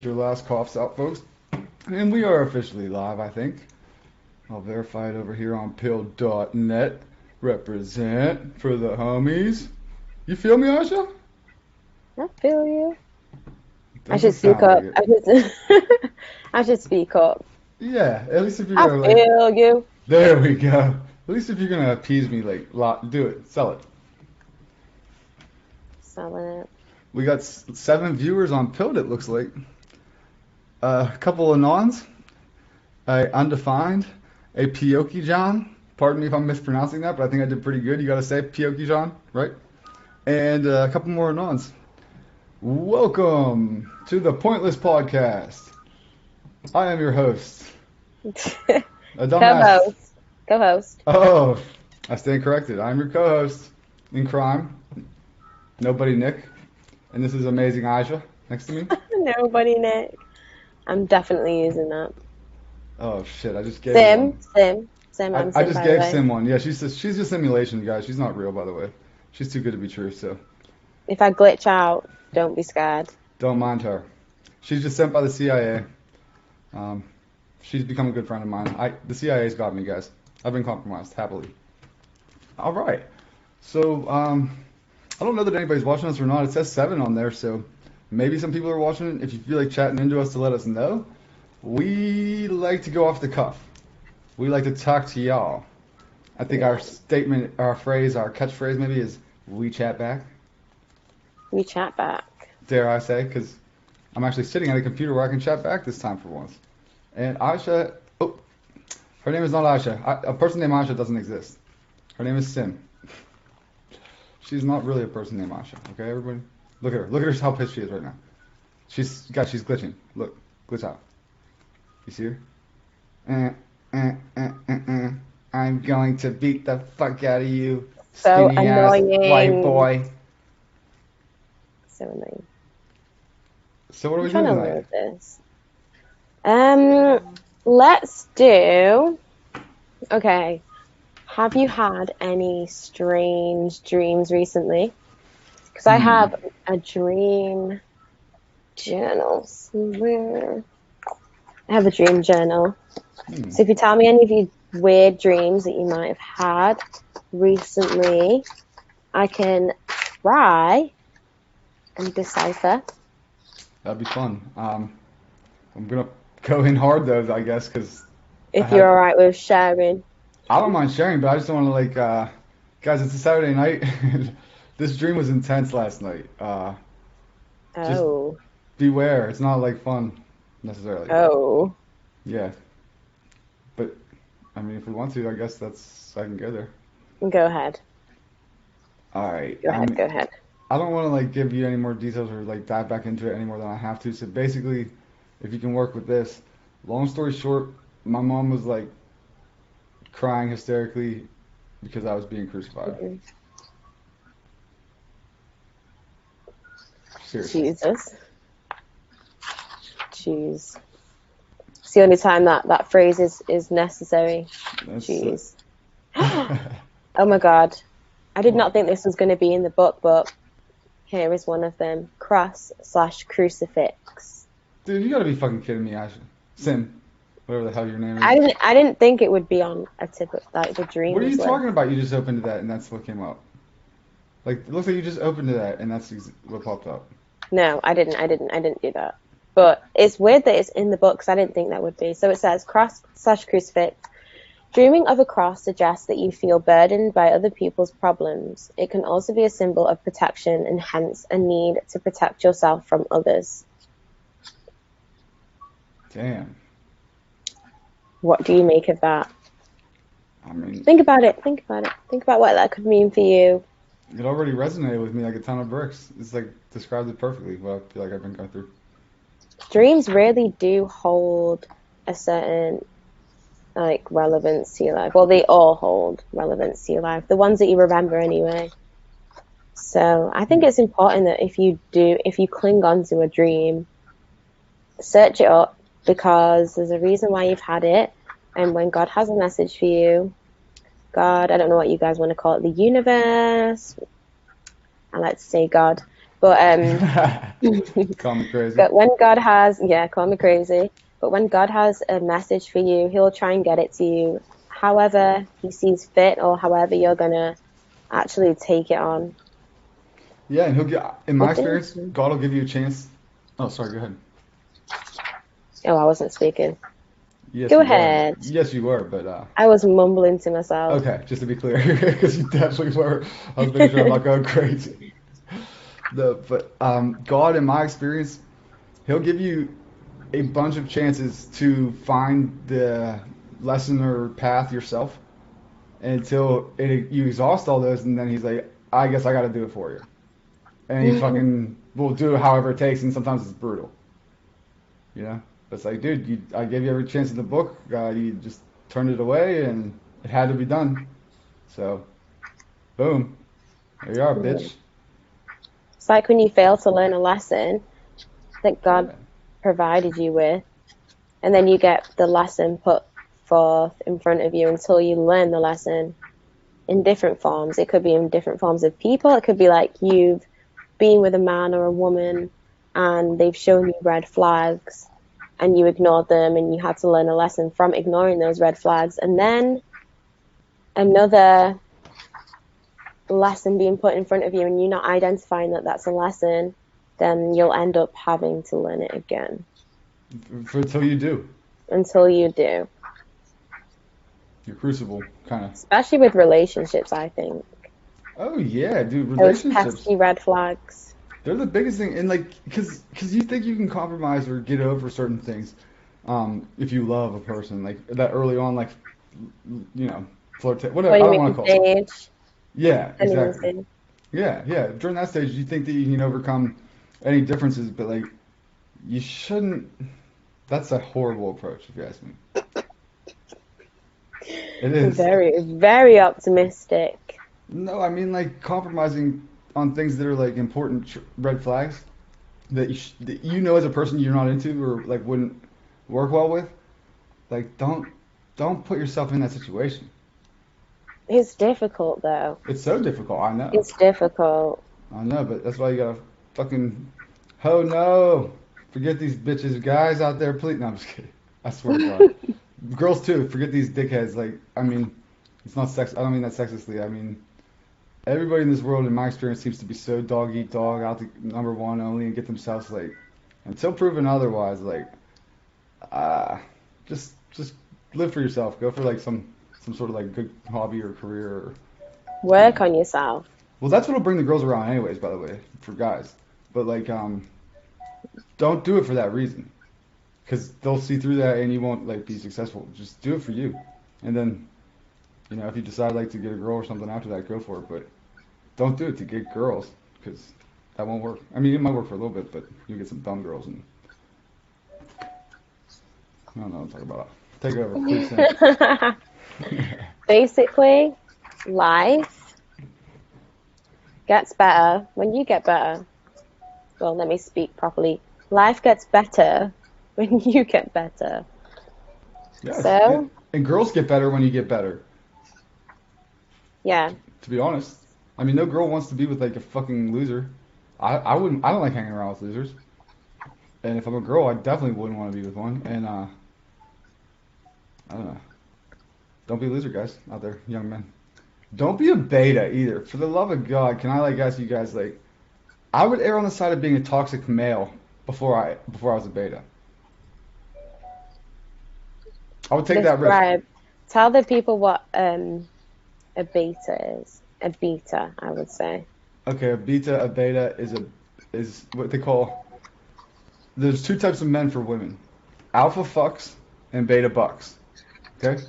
Your last coughs out, folks. And we are officially live, I think. I'll verify it over here on pill.net. Represent for the homies. You feel me, Asha? I feel you. I Doesn't should speak sound like up. it. I should, I should speak up. Yeah, at least if you're I gonna like, feel you. there we go. At least if you're gonna appease me, like, do it, sell it. Selling it. We got 7 viewers on Pilled, it looks like. A couple of nons, a undefined, a Pioki John. Pardon me if I'm mispronouncing that, but I think I did pretty good. You gotta say Pioki John, right? And a couple more anons. Welcome to the Pointless Podcast. I am your host, a dumbass. Co-host. Co-host. Oh, I stand corrected. I'm your co-host in crime, nobody Nick, and this is amazing Aisha next to me. Nobody, Nick. I'm definitely using that. Oh shit, I just gave you Sim. one. Sim. Sim. I, I'm I Sim, just by the gave way. Sim one. Yeah, she's a simulation, guys. She's not real, by the way. She's too good to be true, so If I glitch out, don't be scared. don't mind her. She's just sent by the CIA. Um, she's become a good friend of mine. The CIA's got me, guys. I've been compromised happily. All right. So, I don't know that anybody's watching us or not. It says 7 on there, so maybe some people are watching it. If you feel like chatting into us to let us know, we like to go off the cuff. We like to talk to y'all. I think our Yeah. statement, our phrase, our catchphrase maybe is we chat back, We chat back. dare I say, because I'm actually sitting at a computer where I can chat back this time for once. And Aisha, oh, her name is not Aisha. A person named Aisha doesn't exist. Her name is Sim. She's not really a person named Asha. Okay, everybody, look at her. Look at her. How pissed she is right now. She's glitching. Look, glitch out. You see her? Uh, I'm going to beat the fuck out of you, So skinny ass white annoying. boy. So annoying. So what are I'm we trying doing to tonight? load this. Let's do. Okay. Have you had any strange dreams recently? Because I Hmm. have a dream journal somewhere. I have a dream journal. Hmm. So if you tell me any of your weird dreams that you might have had recently, I can try and decipher. That'd be fun. I'm gonna go in hard though, I guess, because I If you're had. all right with sharing. I don't mind sharing, but I just don't want to like. Guys, it's a Saturday night. This dream was intense last night. Just Oh, beware. It's not like fun necessarily. oh. Yeah, but I mean, if we want to, I guess I can go there. Go ahead. All right. Go ahead. Go ahead. I don't want to like give you any more details or like dive back into it any more than I have to. So basically, if you can work with this, long story short, my mom was like crying hysterically because I was being crucified. Mhm. Seriously. Jesus. Jeez. It's the only time that phrase is necessary. That's Jeez. Oh my God. I did what? not think this was going to be in the book, but here is one of them. Cross/crucifix. Dude, you gotta be fucking kidding me, Ashley. Sim, whatever the hell your name is. I didn't think it would be on a tip of like the What are you dreams list. talking about? You just opened that and that's what came up. Like, it looks like you just opened that and that's what popped up. No, I didn't do that. But it's weird that it's in the book because I didn't think that would be. So it says cross/crucifix. Dreaming of a cross suggests that you feel burdened by other people's problems. It can also be a symbol of protection and hence a need to protect yourself from others. Damn. What do you make of that? I mean, Think about it. Think about it. Think about what that could mean for you. it already resonated with me like a ton of bricks. It's like described it perfectly. What I feel like I've been going through. Dreams really do hold a certain like relevance to your life. Well, they all hold relevance to your life. The ones that you remember anyway. So I think Hmm. it's important that if you cling on to a dream, search it up because there's a reason why you've had it. And when God has a message for you, God, I don't know what you guys want to call it, the universe, I like to say God. But Call me crazy. but when God has, yeah, call me crazy. But when God has a message for you, He'll try and get it to you, however He sees fit, or however you're gonna actually take it on. Yeah, and he'll get. In my But then, experience, God will give you a chance. Oh, sorry. Go ahead. oh, I wasn't speaking. Yes, Go you were. ahead. Yes, you were. But I was mumbling to myself. okay, just to be clear, because you definitely were. I was making sure I'm not going crazy. But God, in my experience, He'll give you a bunch of chances to find the lesson or path yourself until you exhaust all those, and then He's like, I guess I got to do it for you, and He fucking will do it however it takes, and sometimes it's brutal. You know, it's like, dude, I gave you every chance in the book. You just turned it away, and it had to be done. So, boom, there you are, bitch. It's like when you fail to learn a lesson that God Yeah, provided you with, and then you get the lesson put forth in front of you until you learn the lesson in different forms. It could be in different forms of people. It could be like you've been with a man or a woman and they've shown you red flags and you ignored them and you had to learn a lesson from ignoring those red flags. And then another lesson being put in front of you and you not identifying that that's a lesson, then you'll end up having to learn it again until you do. until you do. Your crucible, kind of. Especially with relationships, I think. Oh yeah, dude, Those relationships. pesky red flags. They're the biggest thing, and like, cause you think you can compromise or get over certain things, if you love a person, like that early on, like, flirt, whatever. What do I you don't mean want to call it. stage? Yeah, Honeymoon exactly. stage. Yeah, yeah. During that stage, you think that you can overcome any differences, but like, you shouldn't. That's a horrible approach, if you ask me. It is. Very, very optimistic. No, I mean like compromising on things that are like important red flags that you know as a person you're not into or like wouldn't work well with. Like don't put yourself in that situation. It's difficult though. It's so difficult. I know. It's difficult. I know, but that's why you gotta fucking. Oh no! Forget these bitches, guys out there, please. No, I'm just kidding. I swear to God. Girls too. Forget these dickheads. Like, I mean, it's not sex. I don't mean that sexistly. I mean, everybody in this world, in my experience, seems to be so dog eat dog, out to number one only, and get themselves like, until proven otherwise, like, uh, just live for yourself. Go for like some sort of like good hobby or career, or you Work know. on yourself. Well, that's what'll bring the girls around, anyways. By the way, for guys, but like, don't do it for that reason, because they'll see through that, and you won't like be successful. Just do it for you, and then if you decide like to get a girl or something after that, go for it. But don't do it to get girls, because that won't work. I mean, it might work for a little bit, but you get some dumb girls, and I don't know what I'm talking about. Take it over, please, Sam. Basically, life gets better when you get better. Well, let me speak properly. Life gets better when you get better. Yes, So, and girls get better when you get better. yeah, To be honest, I mean, no girl wants to be with like a fucking loser. I wouldn't. I don't like hanging around with losers. And if I'm a girl, I definitely wouldn't want to be with one. And I don't know. Don't be a loser, guys, out there, young men. Don't be a beta either. For the love of God, can I like ask you guys like I would err on the side of being a toxic male before I was a beta. I would take that risk. describe. Tell the people what a beta is. A beta, I would say. Okay, a beta is what they call. There's two types of men for women: alpha fucks and beta bucks. Okay,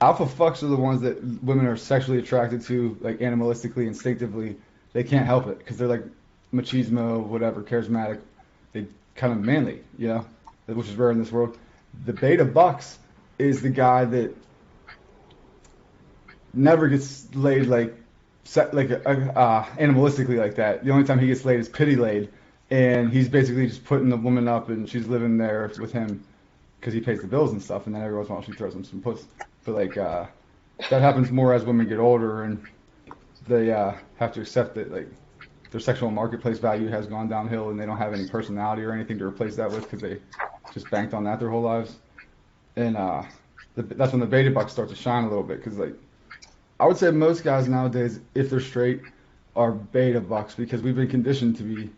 alpha fucks are the ones that women are sexually attracted to, like animalistically, instinctively. They can't help it because they're like machismo, whatever, charismatic. They kind of manly, which is rare in this world. The beta bucks is the guy that never gets laid like animalistically like that. The only time he gets laid is pity laid, and he's basically just putting the woman up, and she's living there with him because he pays the bills and stuff. And then every once in a while she throws him some puss. But like that happens more as women get older, and they have to accept that like their sexual marketplace value has gone downhill and they don't have any personality or anything to replace that with because they just banked on that their whole lives. And that's when the beta bucks start to shine a little bit because like I would say most guys nowadays, if they're straight, are beta bucks because we've been conditioned to be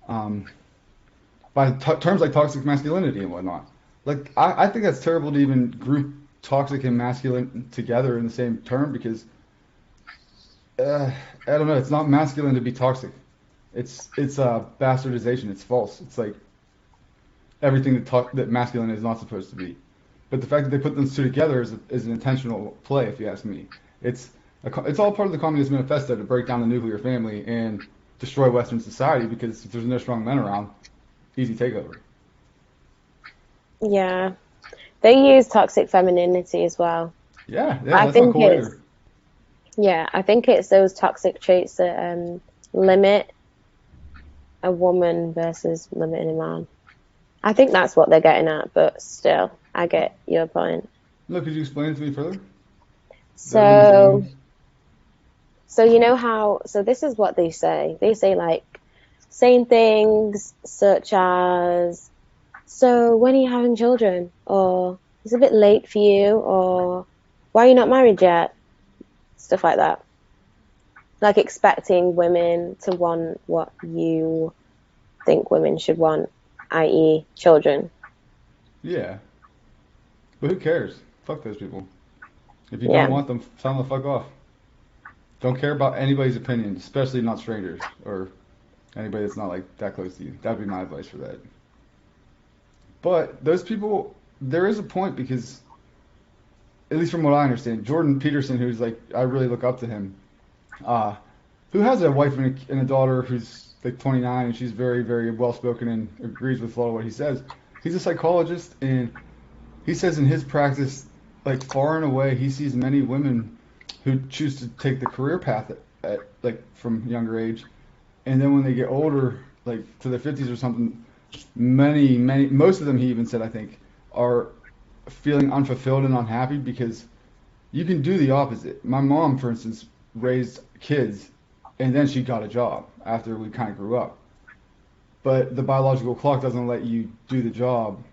um, by terms like toxic masculinity and whatnot. Like I think that's terrible to even group toxic and masculine together in the same term because I don't know. It's not masculine to be toxic. It's bastardization. It's false. It's like everything that masculine is not supposed to be. But the fact that they put those two together is an intentional play, if you ask me. It's it's all part of the Communist Manifesto to break down the nuclear family and destroy Western society because if there's no strong men around, easy takeover. Yeah. They use toxic femininity as well. Yeah, yeah, I that's not think cool it's either. yeah, I think it's those toxic traits that limit a woman versus limiting a man. I think that's what they're getting at, but still, I get your point. Look, could you explain it to me further? That limits a So, woman? so you know how, so this is what they say. They say like saying things such as, so when are you having children? Or it's a bit late for you, or why are you not married yet? Stuff like that. Like expecting women to want what you think women should want, i.e., children. Yeah, but who cares? Fuck those people. If you don't Yeah. want them, tell them to fuck off. Don't care about anybody's opinion, especially not strangers or anybody that's not like that close to you. That'd be my advice for that. But those people, there is a point because, at least from what I understand, Jordan Peterson, who's like, I really look up to him, uh, who has a wife and a daughter who's like 29 and she's very, very well spoken and agrees with a lot of what he says. He's a psychologist and he says in his practice, like far and away, he sees many women who choose to take the career path at like from younger age, and then when they get older, like to their 50s or something, most of them, he even said, I think, are feeling unfulfilled and unhappy because you can do the opposite. My mom, for instance, raised kids, and then she got a job after we kind of grew up. But the biological clock doesn't let you do the job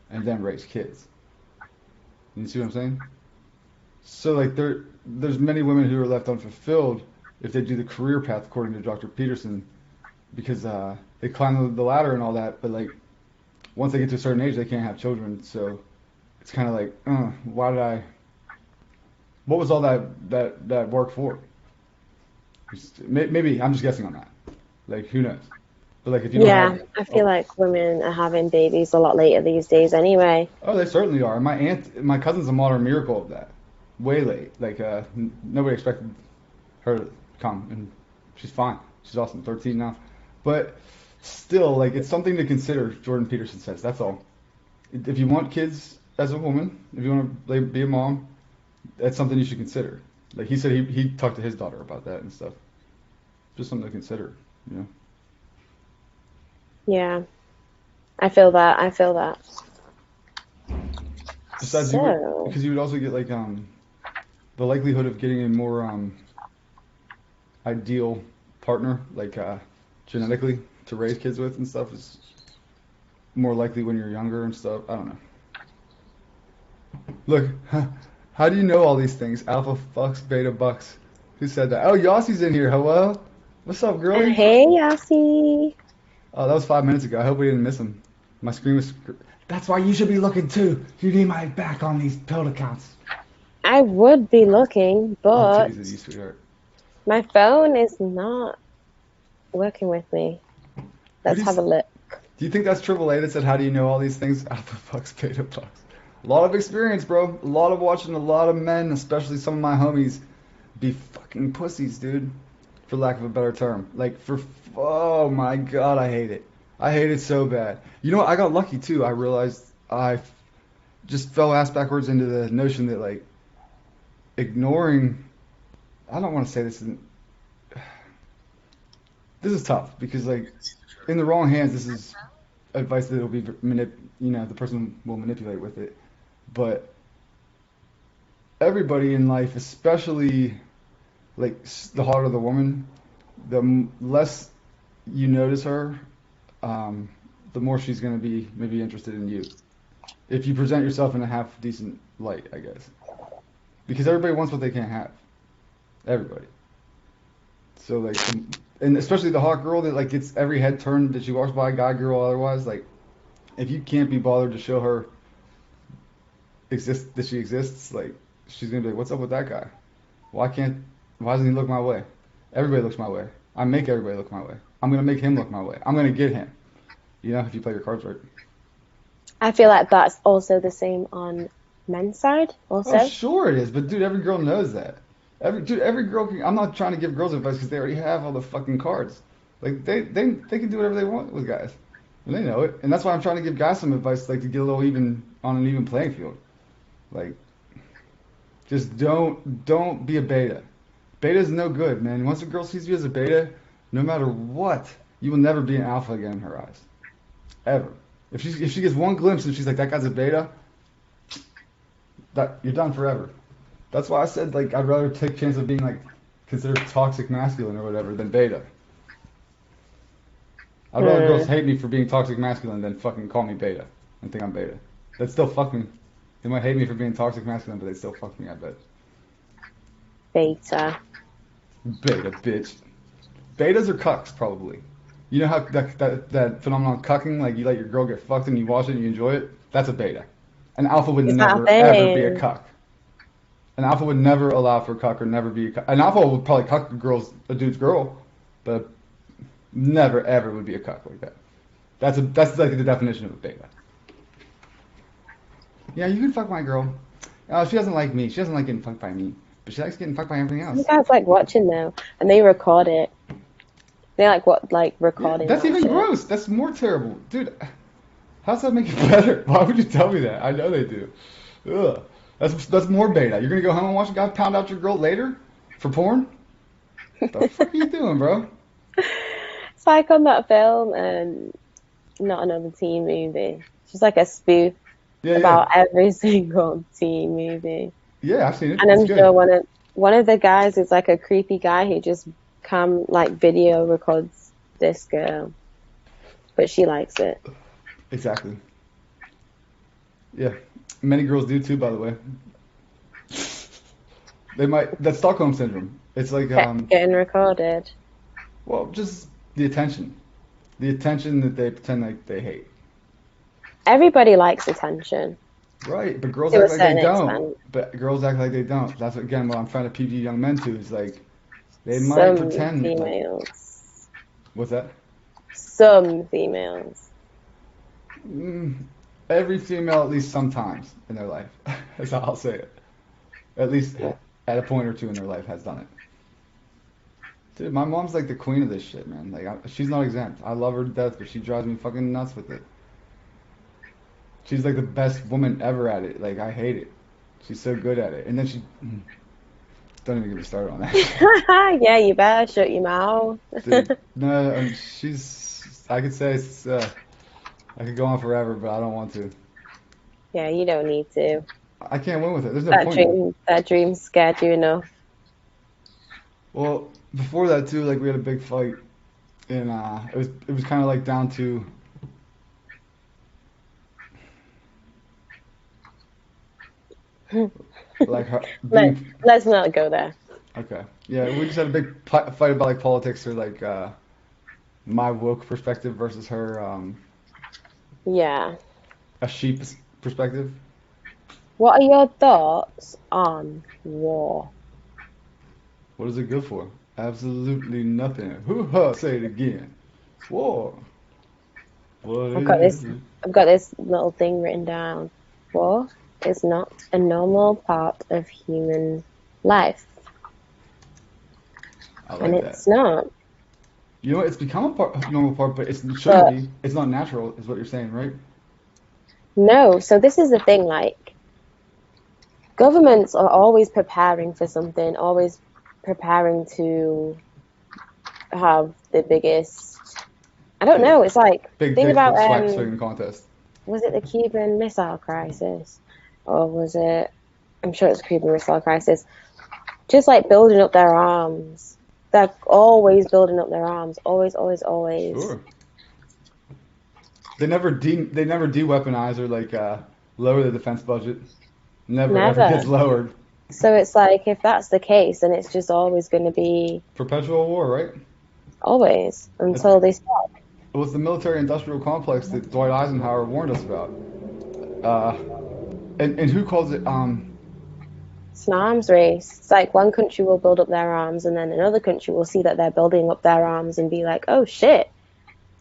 and then raise kids. You see what I'm saying? So like there's many women who are left unfulfilled if they do the career path according to Dr. Peterson because they climb the ladder and all that, but like once they get to a certain age they can't have children. So it's kind of like, why did I? What was all that work for? Maybe I'm just guessing on that. Like who knows? But like if you don't have, Yeah, I feel oh, like women are having babies a lot later these days anyway. oh, they certainly are. My cousin's a modern miracle of that. Way late. Like nobody expected her to come, and she's fine. She's awesome. 13 now, but still, like it's something to consider. Jordan Peterson says that's all. If you want kids as a woman, if you want to like, be a mom, that's something you should consider. Like he said, he talked to his daughter about that and stuff. Just something to consider, you know. Yeah, I feel that. I feel that. Besides, you would So, because you would also get like the likelihood of getting a more ideal partner, like genetically to raise kids with and stuff, is more likely when you're younger and stuff. I don't know. Look, how do you know all these things? Alpha fucks, beta bucks. Who said that? Oh, Yossi's in here. Hello. What's up, girly? hey, Yasi. Oh, that was 5 minutes ago. I hope we didn't miss him. My screen was. That's why you should be looking too. You need my back on these pill accounts. I would be looking, All but titties of you, sweetheart. my phone is not working with me. Who Let's do you, have a look. do you think that's Triple A that said, "How do you know all these things?" Alpha fucks, beta bucks. A lot of experience, bro. A lot of watching a lot of men, especially some of my homies, be fucking pussies, dude. For lack of a better term. Like oh my god, I hate it. I hate it so bad. You know what? I got lucky too. I realized just fell ass backwards into the notion that like ignoring. I don't want to say this is tough because like in the wrong hands, this is advice that will be the person will manipulate with it. But everybody in life, especially like the hotter the woman, the less you notice her, the more she's going to be maybe interested in you. If you present yourself in a half decent light, I guess. Because everybody wants what they can't have. Everybody. So like, and especially the hot girl that like gets every head turn that she walks by, guy, girl, otherwise, like, if you can't be bothered to show her that she exists, like, she's gonna be like, what's up with that guy? Why doesn't he look my way? Everybody looks my way. I make everybody look my way. I'm gonna make him look my way. I'm gonna get him. You know, if you play your cards right. I feel like that's also the same on men's side Oh, also. sure it is, but dude, every girl knows that. Every girl can. I'm not trying to give girls advice because they already have all the fucking cards. Like they can do whatever they want with guys, and they know it. And that's why I'm trying to give guys some advice, like to get a little even on an even playing field. Like, just don't be a beta. Beta's no good, man. Once a girl sees you as a beta, no matter what, you will never be an alpha again in her eyes, ever. If she gets one glimpse and she's like, that guy's a beta, that you're done forever. That's why I said like I'd rather take a chance of being like considered toxic masculine or whatever than beta. I'd rather girls Hmm. hate me for being toxic masculine than fucking call me beta and think I'm beta. That's still fuck me. They might hate me for being toxic masculine, but they still fuck me, I bet. Beta. Beta, bitch. Betas are cucks, probably. You know how that phenomenon cucking, like you let your girl get fucked and you watch it and you enjoy it? That's a beta. An alpha would Is that a never, ever be a thing? cuck. An alpha would never allow for a cuck or never be a cuck. An alpha would probably cuck a dude's girl, but never, ever would be a cuck like that. That's like the definition of a beta. Yeah, you can fuck my girl. She doesn't like me. She doesn't like getting fucked by me, but she likes getting fucked by everything Some else. guys like watching though, and they record it. They like Yeah, recording that's that even shit. gross. That's more terrible, dude. How's that make it better? Why would you tell me that? I know they do. Ugh. That's more beta. You're gonna go home and watch a guy pound out your girl later for porn? The fuck are you doing, bro? It's like on that film and not another teen movie. It's just like a spoof Yeah, yeah, about every single teen movie. yeah. I've seen it. And It's I'm sure good. one of the guys is like a creepy guy who just like video records this girl, but she likes it. Exactly. Yeah. Many girls do too, by the way. They might. That's Stockholm syndrome. It's like, Getting recorded. well, just the attention that they pretend like they hate. Everybody likes attention Right, but girls to a act like they certain don't. extent. But girls act like they don't. That's again what I'm trying to PG young men to is like they might Some pretend like females. what's that? Some females. Mm, every female at least sometimes in their life. That's how I'll say it. At least at a point or two in their life has done it. Dude, my mom's like the queen of this shit, man. Like she's not exempt. I love her to death, but she drives me fucking nuts with it. She's like the best woman ever at it. Like I hate it. She's so good at it. And then she don't even get me started on that. Yeah, you better shut your mouth. Dude, no, she's. I could say I could go on forever, but I don't want to. Yeah, you don't need to. I can't win with it. There's no point. That dream scared you enough. Well, before that too, like we had a big fight, and it was kind of like down to like her Let being let's not go there. okay. Yeah, we just had a big fight about like politics or like my woke perspective versus her Yeah. a sheep's perspective. What are your thoughts on war? What is it good for? Absolutely nothing. Hoo-ha, say it again. War. What I've got is this it? I've got this little thing written down. War is not a normal part of human life. I And like that. it's not. You know what? It's become a normal part, but it shouldn't But be. It's not natural, is what you're saying, right? no, so this is the thing, like governments are always preparing for something, always preparing to have the biggest. I don't Big, know. It's like big think dick about swinging contest. was it the Cuban Missile Crisis, or was it? I'm sure it's the Cuban Missile Crisis. Just like building up their arms. They're always building up their arms. Always, always, always. Sure. They never de-weaponize or like lower the defense budget. Never ever gets Never. lowered. So it's like, if that's the case, then it's just always going to be Perpetual war, right? always It's, until they stop. it was the military-industrial complex that Dwight Eisenhower warned us about. Uh, and who calls it? It's an arms race. It's like one country will build up their arms, and then another country will see that they're building up their arms and be like, oh shit,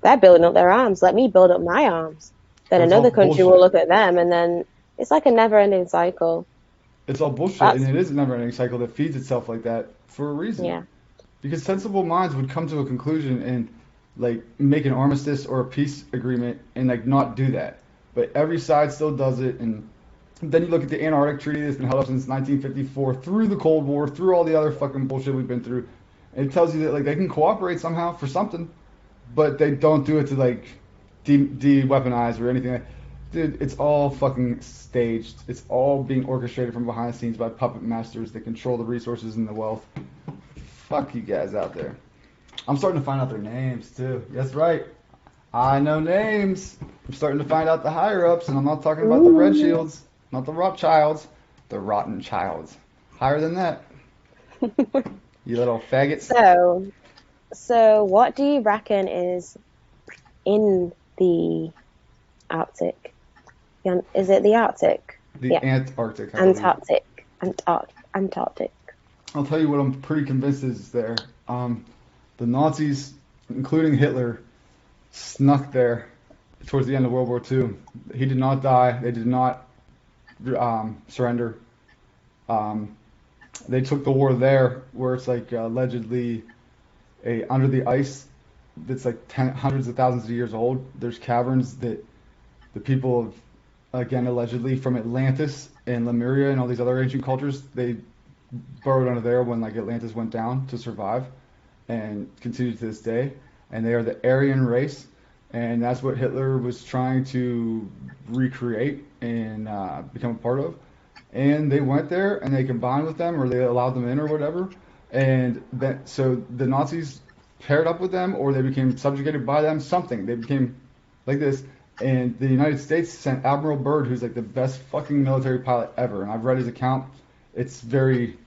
they're building up their arms. Let me build up my arms. Then It's all another country will bullshit. look at them, and then it's like a never ending cycle. It's all bullshit, and That's, it is a never-ending cycle that feeds itself like that for a reason. yeah. Because sensible minds would come to a conclusion and like make an armistice or a peace agreement and like not do that. But every side still does it, and then you look at the Antarctic Treaty that's been held up since 1954, through the Cold War, through all the other fucking bullshit we've been through. And it tells you that like they can cooperate somehow for something, but they don't do it to like de-weaponize or anything. Dude, it's all fucking staged. It's all being orchestrated from behind the scenes by puppet masters that control the resources and the wealth. Fuck you guys out there. I'm starting to find out their names too. That's right. I know names. I'm starting to find out the higher ups, and I'm not talking about the Red Ooh. Shields, not the Rothschilds, the Rotten Childs. Higher than that, you little faggots. So, so what do you reckon is in the Arctic? Is it the Arctic? The Yeah, Antarctic, I believe. Antarctic. Antarctic. I'll tell you what I'm pretty convinced is there. The Nazis, including Hitler, snuck there towards the end of World War II. He did not die. They did not surrender. Um, they took the war there, where it's like allegedly under the ice that's like hundreds of thousands of years old. There's caverns that the people of, again, allegedly from Atlantis and Lemuria and all these other ancient cultures, they burrowed under there when like Atlantis went down to survive, and continue to this day. And they are the Aryan race, and that's what Hitler was trying to recreate and become a part of. And they went there and they combined with them, or they allowed them in, or whatever. And that so the Nazis paired up with them, or they became subjugated by them. Something they became like this. And the United States sent Admiral Byrd, who's like the best fucking military pilot ever. And I've read his account. It's very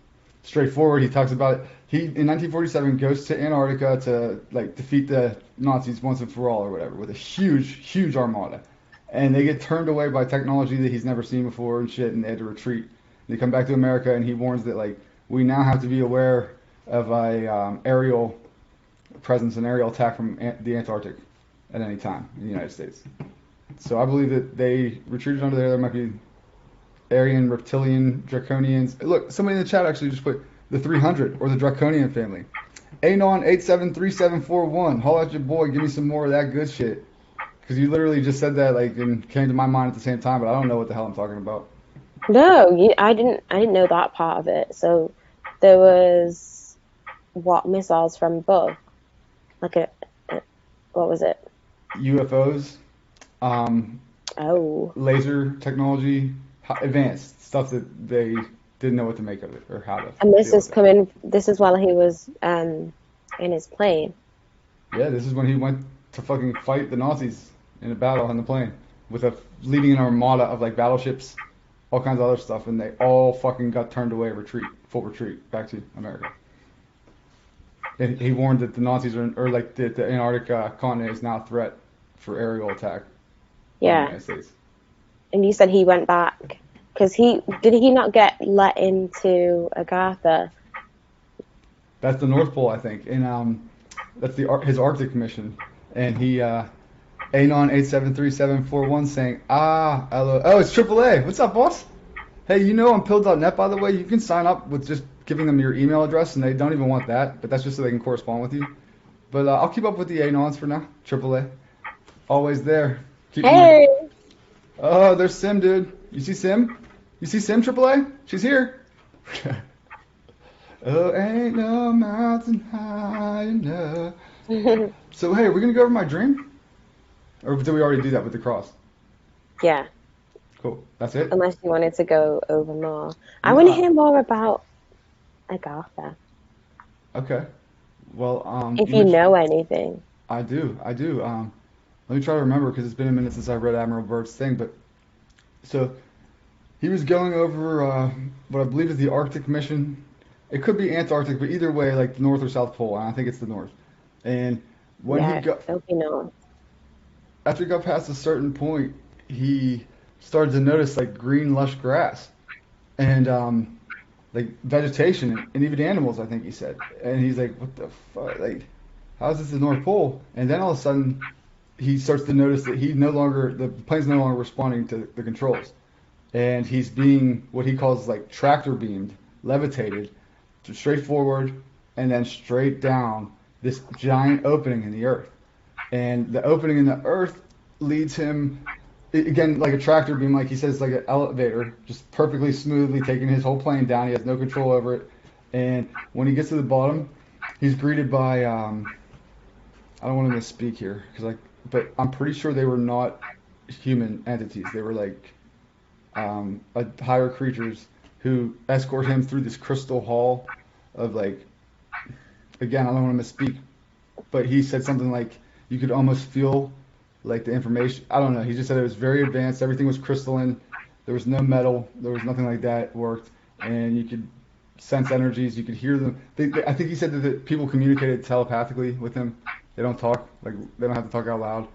straightforward. He talks about it. He in 1947 goes to Antarctica to like defeat the Nazis once and for all or whatever with a huge, huge armada. And they get turned away by technology that he's never seen before and shit, and they had to retreat. They come back to America, and he warns that like we now have to be aware of a aerial presence, an aerial attack from the Antarctic at any time in the United States. So I believe that they retreated under there. There might be Aryan, reptilian, draconians. Look, somebody in the chat actually just put the 300 or the draconian family. Anon873741. Holla at your boy. Give me some more of that good shit. Because you literally just said that like and came to my mind at the same time, but I don't know what the hell I'm talking about. No, I didn't. I didn't know that part of it. So there was what missiles from above, like what was it? UFOs, Oh, laser technology, advanced stuff that they didn't know what to make of it or how to and this deal is with it. coming. This is while he was in his plane. Yeah, this is when he went to fucking fight the Nazis in a battle on the plane with leading an armada of like battleships, all kinds of other stuff, and they all fucking got turned away, full retreat back to America. And he warned that the Nazis or like the Antarctic continent is now a threat for aerial attack on the Yeah, United States. and you said he went back because he not get let into Agatha? That's the North Pole, I think, and that's his Arctic mission, and he Anon 873741 saying hello. Oh, it's AAA. What's up, boss? Hey, you know on pill.net, by the way, you can sign up with just giving them your email address, and they don't even want that, but that's just so they can correspond with you. But I'll keep up with the Anons for now. AAA. Always there. Keep in mind. Hey, Oh, there's Sim, dude. You see Sim? You see Sim, AAA? She's here. Oh, ain't no mountain high enough. So, hey, are we going to go over my dream? Or did we already do that with the cross? yeah. Cool. That's it? Unless you wanted to go over more, I want to Nah. hear more about Agatha. Okay. Well, If you you mentioned know anything. I do. Let me try to remember because it's been a minute since I read Admiral Byrd's thing. But so he was going over what I believe is the Arctic mission. It could be Antarctic, but either way, like the North or South Pole. And I think it's the North. And when he Yeah, got it'll be known. after he got past a certain point, he started to notice like green, lush grass and like vegetation and even animals. I think he said, and he's like, "What the fuck? Like, how is this the North Pole?" And then all of a sudden, he starts to notice that the plane's no longer responding to the controls, and he's being what he calls like tractor beamed, levitated, straight forward, and then straight down this giant opening in the earth. And the opening in the earth leads him again like a tractor beam, like he says, like an elevator, just perfectly smoothly taking his whole plane down. He has no control over it. And when he gets to the bottom, he's greeted by I don't want to misspeak here because but I'm pretty sure they were not human entities. They were like higher creatures who escort him through this crystal hall of like again I don't want to misspeak, but he said something like you could almost feel like the information. I don't know. He just said it was very advanced. Everything was crystalline. There was no metal. There was nothing like that worked, and you could sense energies. You could hear them. I think he said that people communicated telepathically with him. They don't talk like they don't have to talk out loud.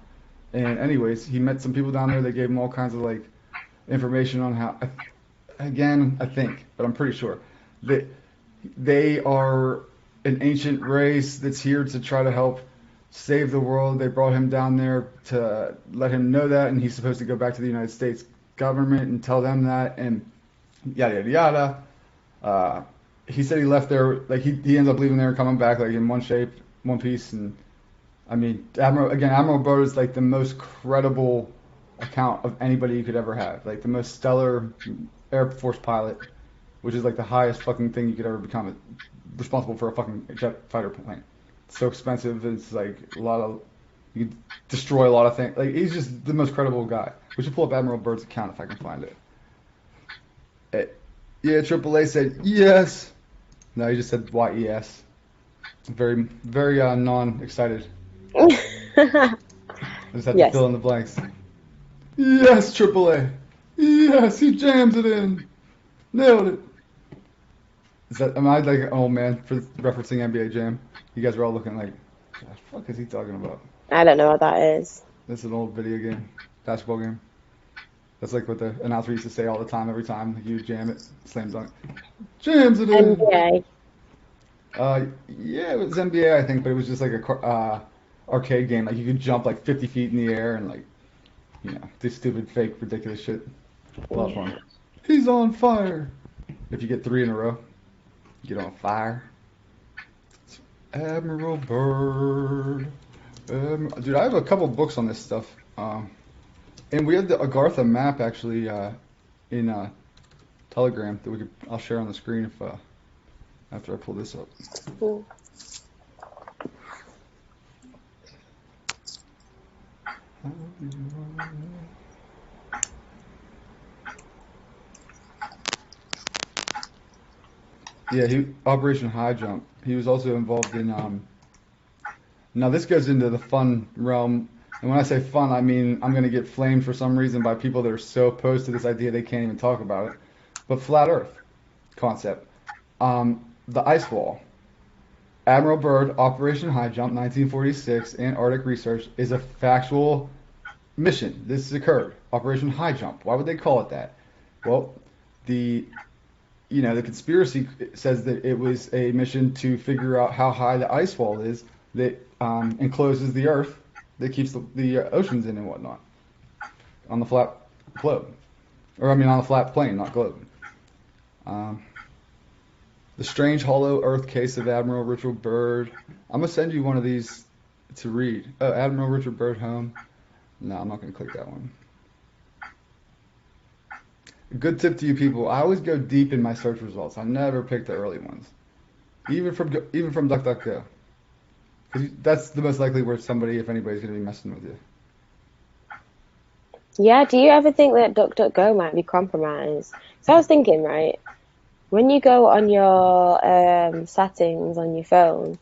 And anyways, he met some people down there. They gave him all kinds of like information on how. Again, I think, but I'm pretty sure that they are an ancient race that's here to try to help save the world. They brought him down there to let him know that, and he's supposed to go back to the United States government and tell them that, and yada yada yada. Uh, he said he left there, like he ended up leaving there and coming back like in one shape, one piece, and I mean, Admiral Byrd is like the most credible account of anybody you could ever have, like the most stellar Air Force pilot, which is like the highest fucking thing you could ever become, responsible for a fucking jet fighter plane. It's so expensive. It's like a lot of you could destroy a lot of things. Like he's just the most credible guy. We should pull up Admiral Byrd's account if I can find it. Eh, yeah, AAA said yes. No, he just said YES. Very, very non-excited. I just had to Yes. fill in the blanks. Yes, AAA. Yes, he jams it in. Nailed it. Am I like an old man for referencing NBA Jam? You guys are all looking like, what the fuck is he talking about? I don't know what that is. This is an old video game, basketball game. That's like what the announcer used to say all the time, every time like, you jam it, slam dunk. Jams it in. NBA. Yeah, it was NBA, I think, but it was just like a arcade game. Like you could jump like 50 feet in the air and like, do stupid, fake, ridiculous shit. A lot of Yeah. fun. He's on fire. If you get three in a row, you get on fire. Admiral Byrd. Dude, I have a couple books on this stuff. And we had the Agartha map actually in Telegram that I'll share on the screen if after I pull this up. Mm. Yeah, Operation High Jump. He was also involved in. Now this goes into the fun realm, and when I say fun, I mean I'm gonna get flamed for some reason by people that are so opposed to this idea they can't even talk about it. But flat Earth concept. The ice wall. Admiral Byrd, Operation High Jump, 1946, Antarctic research is a factual mission. This has occurred. Operation High Jump. Why would they call it that? Well, the the conspiracy says that it was a mission to figure out how high the ice wall is that encloses the Earth, that keeps the oceans in and whatnot on the flat globe, or I mean on the flat plane, not globe. Um, the Strange Hollow Earth Case of Admiral Richard Byrd. I'm gonna send you one of these to read. Oh, Admiral Richard Byrd home. No, I'm not gonna click that one. A good tip to you people: I always go deep in my search results. I never pick the early ones, even from DuckDuckGo, because that's the most likely where somebody, if anybody's, gonna be messing with you. Yeah, do you ever think that DuckDuckGo might be compromised? So I was thinking, right, when you go on your settings on your phone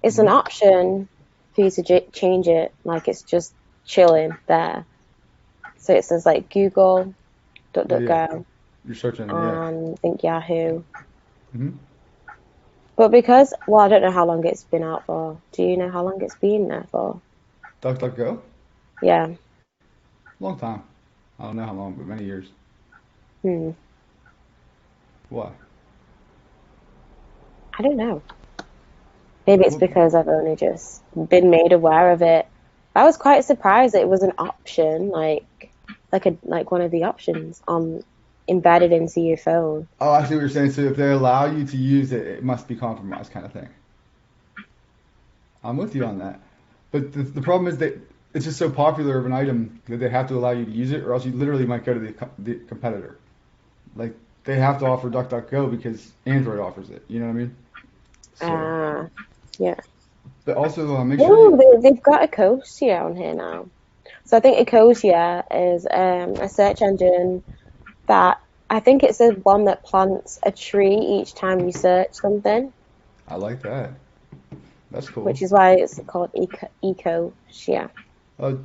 It's an option for you to change it. Like it's just chilling there. So it says like Google, Yeah. DuckDuckGo, You're searching it, yeah. and I think Yahoo. Mm-hmm. But because, well, I don't know how long it's been out for. Do you know how long it's been there for? DuckDuckGo? Yeah. Long time. I don't know how long, but many years. Hmm. Why? I don't know. Maybe it's What? because I've only just been made aware of it. I was quite surprised that it was an option, like one of the options on embedded into your phone. Oh, I see what you're saying. So if they allow you to use it, it must be compromised, kind of thing. I'm with you on that. But the problem is that it's just so popular of an item that they have to allow you to use it, or else you literally might go to the competitor. Like they have to offer DuckDuckGo because Android offers it. You know what I mean? So, Ah, yeah. but also make sure Oh, you. they've got Ecosia on here now. So I think Ecosia is a search engine that I think it's the one that plants a tree each time you search something, I like that. That's which cool. is why it's called Ecosia. Uh,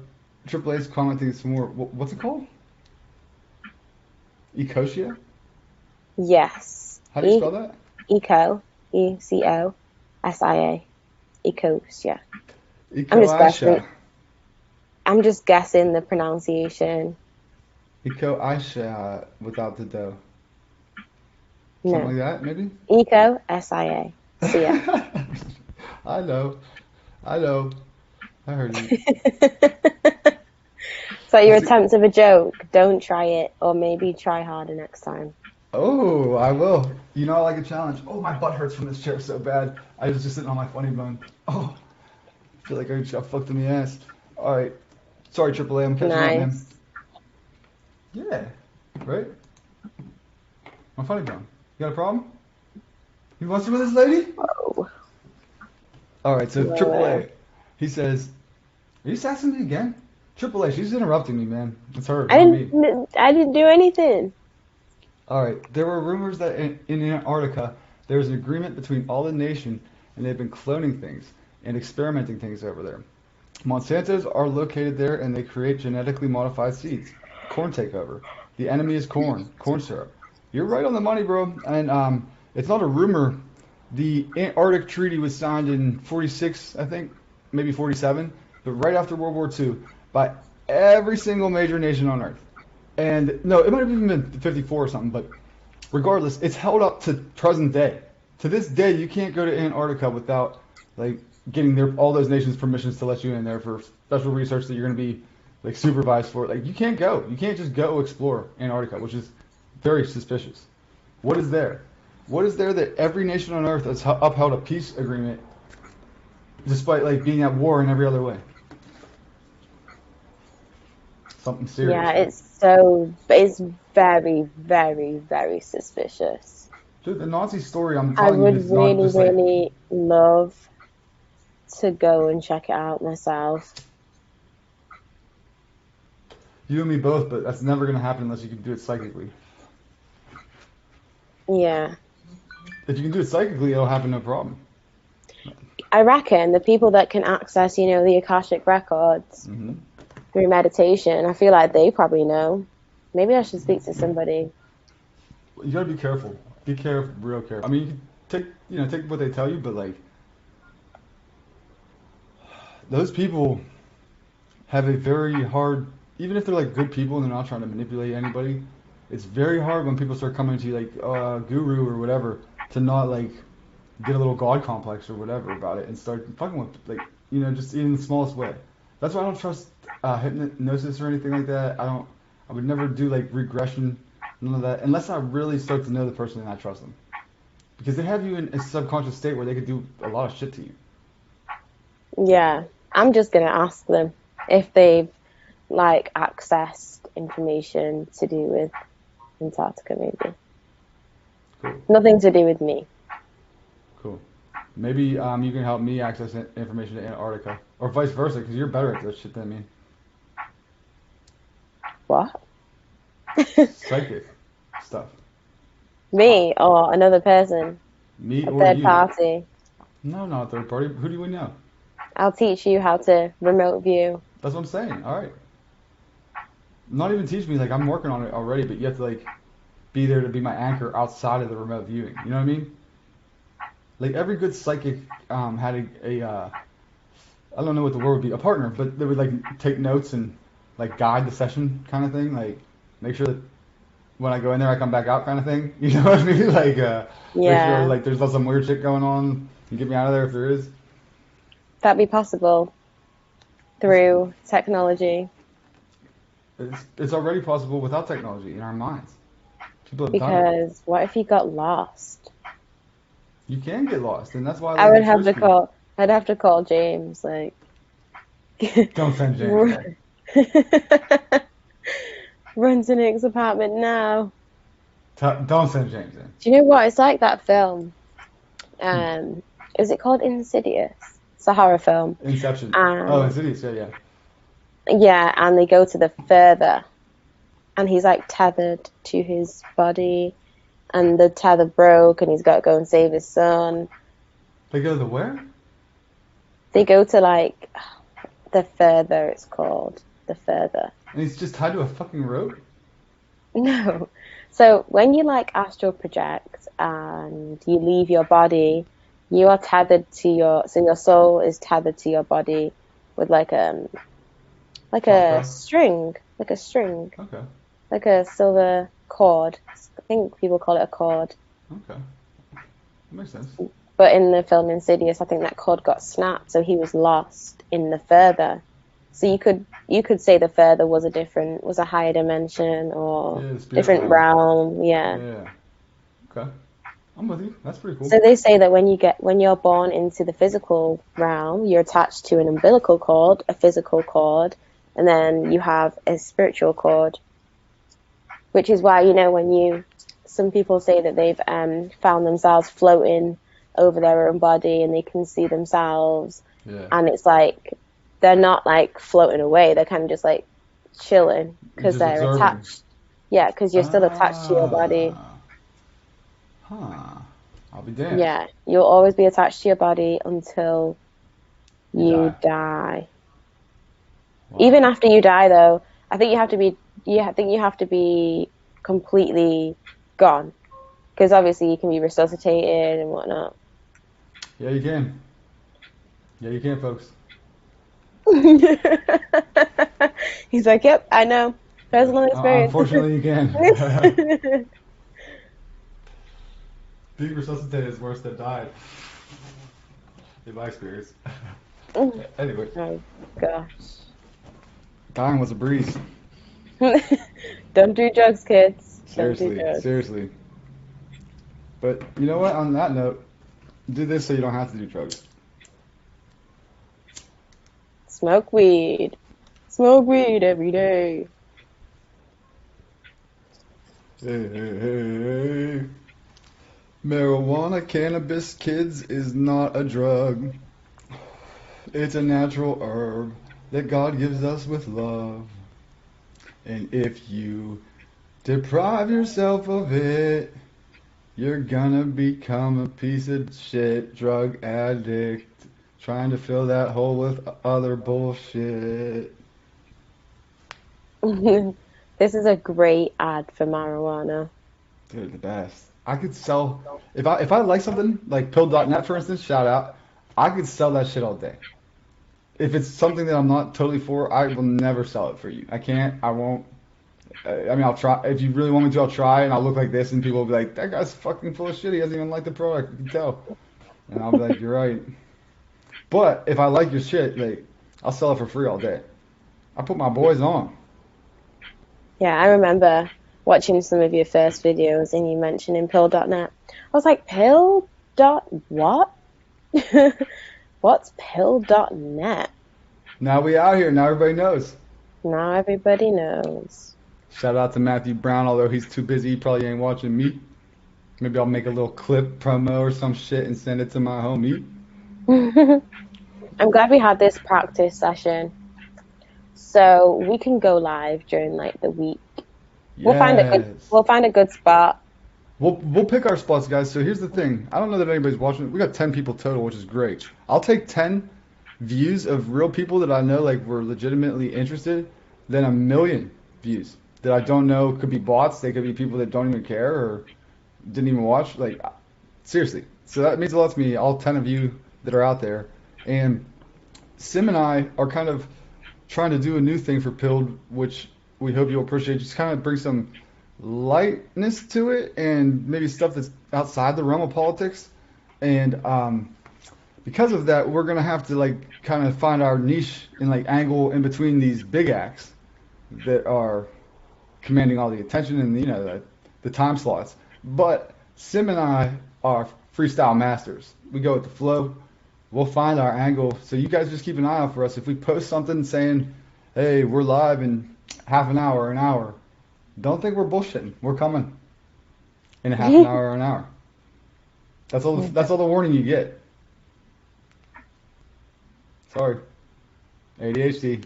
Triple A's commenting some more. What's it called? Ecosia? Yes. How do you spell that? Eco, Ecosia, Ecosia. I'm just guessing. Ecoasia. I'm just guessing the pronunciation. Ecoasia without the dough. Something No, like that, maybe? Ecosia, Sia. I know. I know. I heard you. So Well, your see, attempt of a joke, don't try it, or maybe try harder next time. oh, I will. You know, I like a challenge. Oh, my butt hurts from this chair so bad. I was just sitting on my funny bone. Oh, I feel like I got fucked in the ass. All right. Sorry, Triple A. I'm catching up, man. Nice. Yeah. Right? My funny bone. You got a problem? You want some of this, lady? Whoa. All right. So Whoa, Triple whoa. A. He says, "Are you sassing me again?" Triple A. She's interrupting me, man. It's her, I not me. didn't do anything. All right. There were rumors that in Antarctica there was an agreement between all the nation, and they've been cloning things and experimenting things over there. Monsantos are located there, and they create genetically modified seeds. Corn takeover. The enemy is corn. Corn syrup. You're right on the money, bro. And it's not a rumor. The Antarctic Treaty was signed in 46, I think, maybe 47, but right after World War II by every single major nation on Earth. And no, it might have even been 54 or something, but regardless, it's held up to present day. To this day, you can't go to Antarctica without like getting all those nations' permissions to let you in there for special research that you're going to be like supervised for. Like you can't go. You can't just go explore Antarctica, which is very suspicious. What is there? What is there that every nation on Earth has upheld a peace agreement despite like being at war in every other way? Something Yeah, serious, right? it's very, very, very suspicious. Dude, the Nazi story I'm I telling you would is not really, just like really love to go and check it out myself. you and me both, but that's never going to happen unless you can do it psychically. Yeah. If you can do it psychically, it'll happen no problem. I reckon the people that can access, the Akashic records Hmm. through meditation, I feel like they probably know. Maybe I should speak to somebody. You gotta be careful. Be careful, real careful. I mean, you can take what they tell you, but like those people have a very hard, even if they're like good people and they're not trying to manipulate anybody, it's very hard when people start coming to you like guru or whatever to not like get a little god complex or whatever about it and start fucking with like just even the smallest way. That's why I don't trust hypnosis or anything like that. I would never do like regression, none of that, unless I really start to know the person and I trust them. Because they have you in a subconscious state where they could do a lot of shit to you. Yeah. I'm just gonna ask them if they've like accessed information to do with Antarctica, maybe. Cool, Nothing to do with me. cool. Maybe you can help me access information to Antarctica, or vice versa, because you're better at this shit than me. What? Psychic stuff. Me or another person, Me a or third you. party. No, not a third party. Who do we know? I'll teach you how to remote view. That's what I'm saying. All right. Not even teach me, like I'm working on it already, but you have to like be there to be my anchor outside of the remote viewing. You know what I mean? Like every good psychic had a I don't know what the word would be, a partner, but they would like take notes and like guide the session kind of thing, like make sure that when I go in there I come back out kind of thing. You know what I mean? Like make sure Yeah, like there's not some weird shit going on and get me out of there if there is. that'd be possible It's, through technology. it's already possible without technology in our minds. People have done it. Because what if you got lost? You can get lost, and that's why I like would it's have to risky. call. I'd have to call James. Like, Don't send James run in. to Nick's apartment now. Don't send James in. Do you know what? It's like that film. Hmm. Is it called Insidious? It's a horror film. Inception. Oh, And Insidious. Yeah, yeah. yeah, and they go to the further, and he's like tethered to his body, and the tether broke, and he's got to go and save his son. They go to the where? They go to like the further. It's called the further. And he's just tied to a fucking rope. No. So when you like astral project and you leave your body, you are tethered to so your soul is tethered to your body with like a Chakra. string, like a string, Okay. like a silver cord. I think people call it a cord. Okay. That makes sense. But in the film Insidious, I think that cord got snapped, so he was lost in the further. So you could say the further was a higher dimension or Yeah, the spirit different realm. realm, yeah. Yeah. Okay. I'm with you. That's pretty cool. So they say that when you're born into the physical realm, you're attached to an umbilical cord, a physical cord, and then you have a spiritual cord, which is why some people say that they've found themselves floating over their own body and they can see themselves, Yeah. and it's like they're not like floating away; they're kind of just like chilling You're because just they're observing. attached. Yeah, because you're still attached to your body. Ah. Huh. I'll be damned. Yeah, you'll always be attached to your body until You die. you die. Wow. Even after you die, though, I think you have to be. I think you have to be completely gone because obviously you can be resuscitated and whatnot. Yeah, you can. Yeah, you can, folks. He's like, "Yep, I know, personal experience." Unfortunately, you can. Being resuscitated is worse than died, in my experience. Anyway, Oh gosh! dying was a breeze. Don't do drugs, kids. Don't do Seriously, drugs. seriously. But you know what? On that note, do this so you don't have to do drugs. Smoke weed. Smoke weed every day. Hey, hey, hey. Marijuana, cannabis, kids, is not a drug. It's a natural herb that God gives us with love. And if you deprive yourself of it, you're gonna become a piece of shit drug addict trying to fill that hole with other bullshit. This is a great ad for marijuana. Dude, the best. I could sell if I like something like pill.net for instance, shout out. I could sell that shit all day. If it's something that I'm not totally for, I will never sell it for you. I can't. I won't. I mean, I'll try. If you really want me to, I'll try, and I'll look like this, and people will be like, "That guy's fucking full of shit. He doesn't even like the product. You can tell." And I'll be like, "You're right." But if I like your shit, like, I'll sell it for free all day. I put my boys on. Yeah, I remember watching some of your first videos and you mentioning pill.net. I was like, pill dot what? What's pill.net? Now we out here. Now everybody knows. Now everybody knows. Shout out to Matthew Brown, although he's too busy, he probably ain't watching me. Maybe I'll make a little clip promo or some shit and send it to my homie. I'm glad we had this practice session so we can go live during like the week. We'll find a good Yes. we'll find a good spot We'll pick our spots, guys. So here's the thing. I don't know that anybody's watching. We got 10 people total, which is great. I'll take 10 views of real people that I know like were legitimately interested than a million views that I don't know could be bots. They could be people that don't even care or didn't even watch. Like seriously. So that means a lot to me. All 10 of you that are out there. And Sim and I are kind of trying to do a new thing for Pilled, which we hope you'll appreciate. Just kind of bring some lightness to it and maybe stuff that's outside the realm of politics. And because of that, we're gonna have to like kind of find our niche and like angle in between these big acts that are commanding all the attention and the time slots. But Sim and I are freestyle masters. We go with the flow. We'll find our angle. So you guys just keep an eye out for us. If we post something saying, "Hey, we're live in half an hour," don't think we're bullshitting. We're coming in a half an hour or an hour. That's all the warning you get. Sorry, ADHD.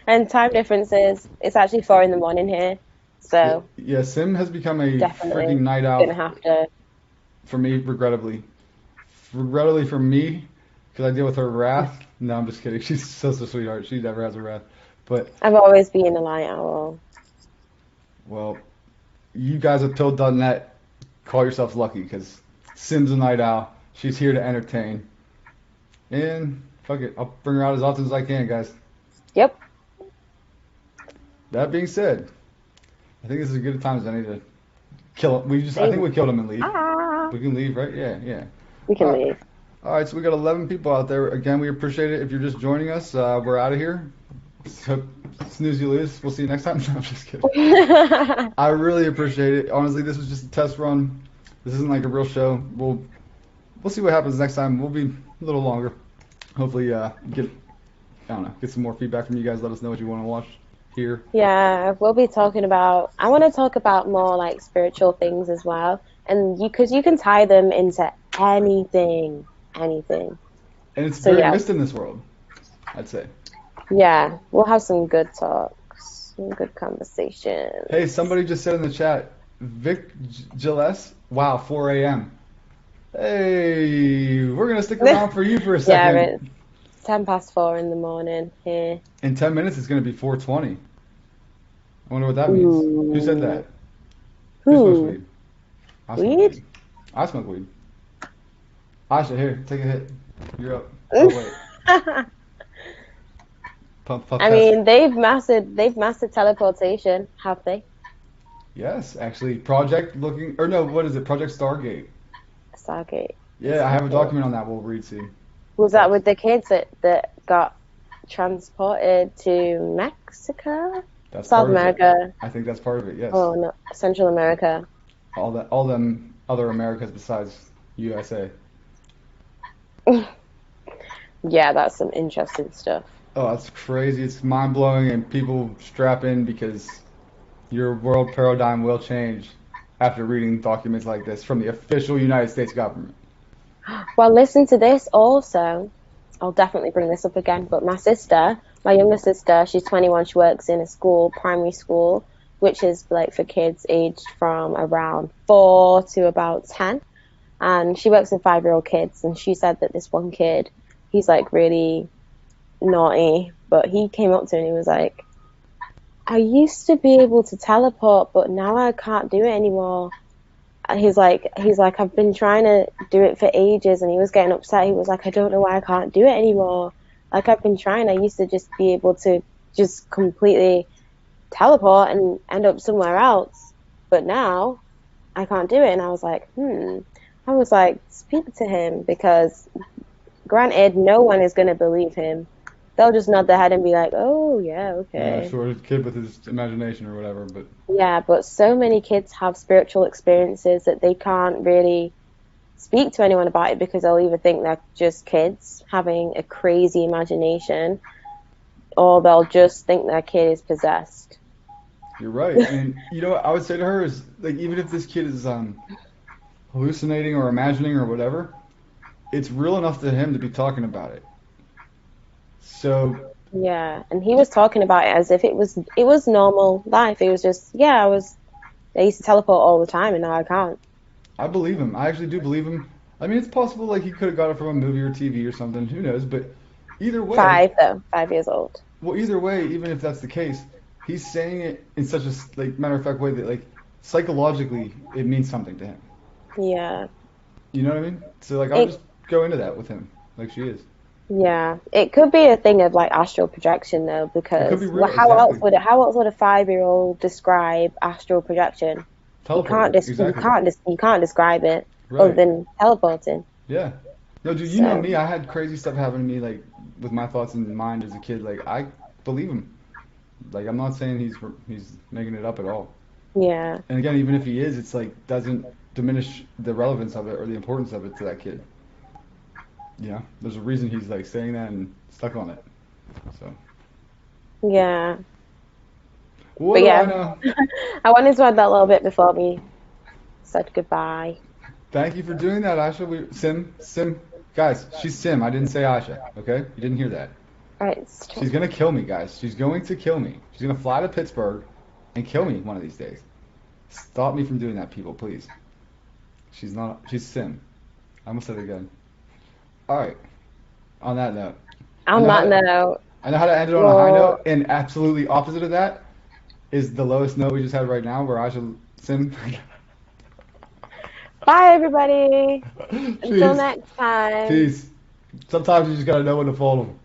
And time differences. It's actually 4 in the morning here, Yeah, so yeah, Sim has become a freaking definitely night gonna owl have to. for me, regrettably. Regrettably for me, because I deal with her wrath. No, I'm just kidding. She's such a sweetheart. She never has a wrath. But, I've always been a light owl. well, you guys at Pill.net call yourselves lucky because Sim's a night owl. She's here to entertain. And fuck it, I'll bring her out as often as I can, guys. Yep. That being said, I think this is as good a time as any to kill him. I think Same. we killed him and leave. Ah, We can leave, right? Yeah, yeah. we All can right. leave. All right, so we got 11 people out there. Again, we appreciate it. If you're just joining us, we're out of here. So, snooze, you lose. We'll see you next time. No, I'm just kidding. I really appreciate it. Honestly, this was just a test run. This isn't like a real show. We'll see what happens next time. We'll be a little longer. Hopefully, get I don't know, get some more feedback from you guys. Let us know what you want to watch here. Yeah, we'll be talking about. I want to talk about more like spiritual things as well, and because you can tie them into anything, anything. And it's So very yeah, missed in this world, I'd say. yeah, we'll have some good talks, some good conversations. Hey, somebody just said in the chat, Vic Gilles, wow, 4 a.m. Hey, we're gonna stick around for you for a Yeah, it's second. 4:10 in the morning here. In 10 minutes, it's gonna be 4:20. I wonder what that means. Who said Ooh, that? Who smokes ooh, weed? I smoke weed. weed. I smoke weed. Asha, here, take a hit. You're up. Oh wait, puff puff I test. mean, they've mastered teleportation, have they? Yes, actually, Project looking, or no, what is it? Project Stargate. Stargate. Yeah, I have a Stargate. document on that. We'll read soon. Was that But with the kids that got transported to Mexico? that's South part of it. America. I think that's part of it. Yes. Oh, no, Central America. All them other Americas besides USA. Yeah, that's some interesting stuff. Oh, that's crazy. It's mind blowing, and people strap in because your world paradigm will change after reading documents like this from the official United States government. Well, listen to this also. I'll definitely bring this up again, but my sister, my younger sister, she's 21, she works in a school, primary school, which is like for kids aged from around 4 to about 10. And she works with 5-year-old kids, and she said that this one kid, he's like really naughty, but he came up to her and he was like, I used to be able to teleport, but now I can't do it anymore. He's like, I've been trying to do it for ages, and he was getting upset. He was like, I don't know why I can't do it anymore. Like, I've been trying. I used to just be able to just completely teleport and end up somewhere else, but now I can't do it. And I was like, I was like, speak to him, because granted, no one is going to believe him. They'll just nod their head and be like, oh, yeah, Yeah, okay. sure, kid with his imagination or whatever, but Yeah, but so many kids have spiritual experiences that they can't really speak to anyone about it, because they'll either think they're just kids having a crazy imagination, or they'll just think their kid is possessed. you're right. And you know what I would say to her is like even if this kid is hallucinating or imagining or whatever, it's real enough to him to be talking about it. So Yeah, and he was talking about it as if it was normal life. It was just, yeah, I was. I used to teleport all the time, and now I can't. I believe him. I actually do believe him. I mean, it's possible like he could have got it from a movie or TV or something. Who knows? But either way, 5 though, 5 years old. well, either way, even if that's the case, he's saying it in such a like matter of fact way that like psychologically it means something to him. Yeah. You know what I mean? So like I'll It just go into that with him, like she is. yeah. It could be a thing of like astral projection though, It could be because real, how else exactly. would a 5-year-old describe astral projection? Teleporting, You exactly. can't describe it other Right. than teleporting. Yeah. No, dude, you know So me. I had crazy stuff happen to me, like with my thoughts in mind as a kid. Like I believe him. Like I'm not saying he's making it up at all. yeah. And again, even if he is, it's like doesn't diminish the relevance of it or the importance of it to that kid. You know, there's a reason he's like saying that and stuck on it. So Yeah. what But do I yeah, know? I wanted to add that little bit before we said goodbye. Thank you for doing that, Aisha. Sim, guys, she's Sim. I didn't say Aisha. Okay, you didn't hear that. All right, She's gonna kill me, guys. She's going to kill me. She's gonna fly to Pittsburgh and kill me one of these days. Stop me from doing that, people, please. She's not. She's Sim. I almost said it again. All right. On that note, I on know how that to. note, I know how to end it on a high well, note, and absolutely opposite of that is the lowest note we just had right now, where Aisha Sim. bye everybody. Until Peace. next time. Peace. Sometimes you just gotta know when to fold them.